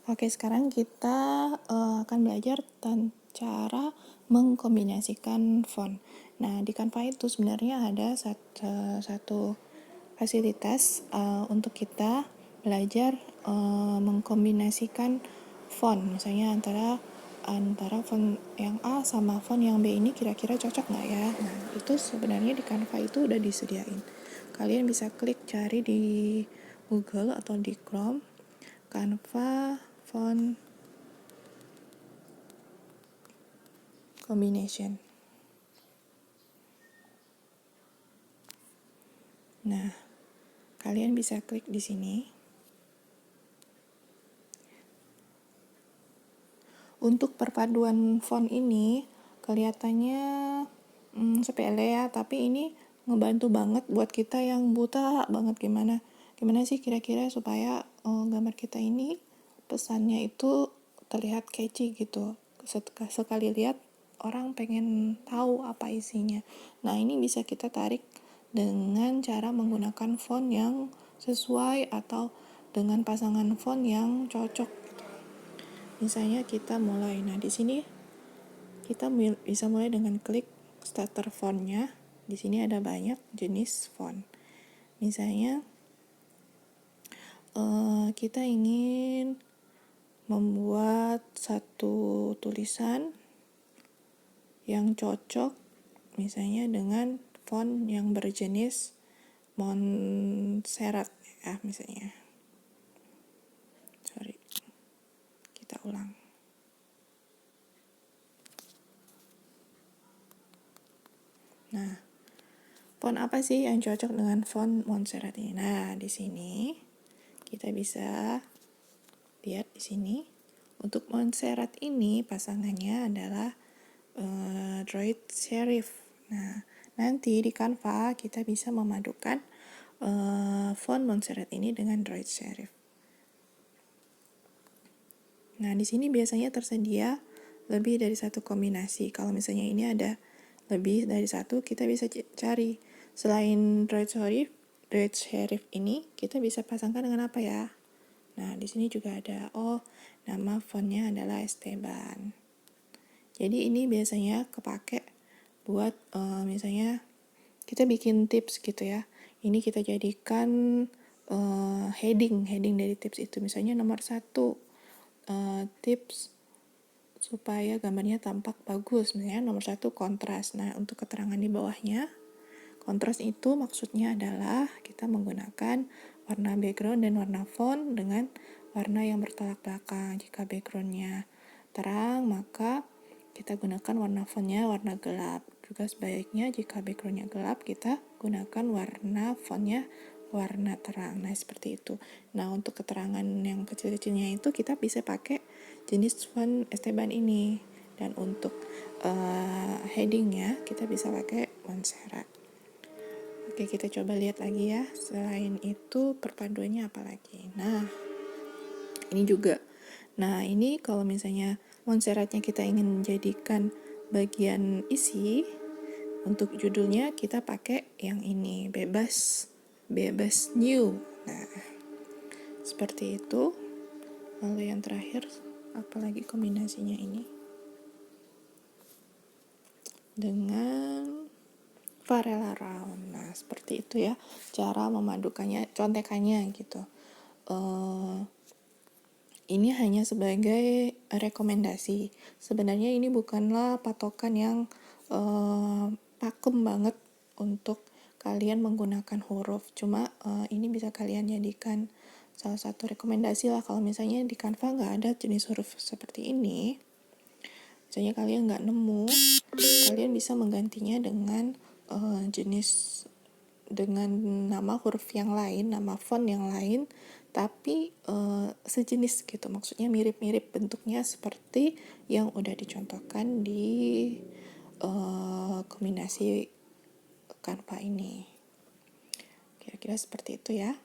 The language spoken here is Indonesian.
Oke, sekarang kita akan belajar tentang cara mengkombinasikan font. Nah, di Canva itu sebenarnya ada satu fasilitas untuk kita belajar mengkombinasikan font. Misalnya antara font yang A sama font yang B ini kira-kira cocok nggak ya? Nah, itu sebenarnya di Canva itu udah disediain. Kalian bisa klik cari di Google atau di Chrome, Canva font combination. Nah, kalian bisa klik di sini. Untuk perpaduan font ini kelihatannya sepele ya, tapi ini ngebantu banget buat kita yang buta banget. Gimana sih kira-kira supaya gambar kita ini pesannya itu terlihat catchy gitu. Sekali lihat orang pengen tahu apa isinya. Nah, ini bisa kita tarik dengan cara menggunakan font yang sesuai atau dengan pasangan font yang cocok. Misalnya kita mulai. Nah, di sini kita bisa mulai dengan klik starter fontnya. Di sini ada banyak jenis font. Misalnya kita ingin membuat satu tulisan yang cocok misalnya dengan font yang berjenis Montserrat ya misalnya. Kita ulang. Nah, font apa sih yang cocok dengan font Montserrat ini? Nah, di sini kita bisa lihat di sini. Untuk Montserrat ini pasangannya adalah Droid Serif. Nah, nanti di Canva kita bisa memadukan font Montserrat ini dengan Droid Serif. Nah, di sini biasanya tersedia lebih dari satu kombinasi. Kalau misalnya ini ada lebih dari satu, kita bisa cari. Selain Droid Serif ini, kita bisa pasangkan dengan apa ya? Nah, di sini juga ada, nama fontnya adalah Esteban. Jadi ini biasanya kepake buat misalnya kita bikin tips gitu ya. Ini kita jadikan heading dari tips itu. Misalnya nomor 1, tips supaya gambarnya tampak bagus. Misalnya nomor 1 kontras. Nah, untuk keterangan di bawahnya, kontras itu maksudnya adalah kita menggunakan warna background dan warna font dengan warna yang bertolak belakang. Jika backgroundnya terang, maka kita gunakan warna fontnya warna gelap. Juga sebaliknya jika backgroundnya gelap, kita gunakan warna fontnya warna terang. Nah, seperti itu. Nah, untuk keterangan yang kecil-kecilnya itu kita bisa pakai jenis font Esteban ini. Dan untuk headingnya kita bisa pakai Montserrat. Oke, kita coba lihat lagi ya. Selain itu perpaduannya apa lagi? Nah, ini juga. Nah, ini kalau misalnya Montserratnya kita ingin jadikan bagian isi, untuk judulnya kita pakai yang ini, bebas new. Nah, seperti itu. Lalu yang terakhir, apalagi kombinasinya ini dengan Varela Round. Nah, seperti itu ya cara memadukannya, contekannya gitu. Ini hanya sebagai rekomendasi. Sebenarnya ini bukanlah patokan yang pakem banget untuk kalian menggunakan huruf. Cuma ini bisa kalian jadikan salah satu rekomendasi lah. Kalau misalnya di Canva nggak ada jenis huruf seperti ini, misalnya kalian nggak nemu, kalian bisa menggantinya dengan dengan nama huruf yang lain, nama font yang lain, tapi sejenis gitu, maksudnya mirip-mirip bentuknya seperti yang udah dicontohkan di kombinasi Canva ini. Kira-kira seperti itu ya.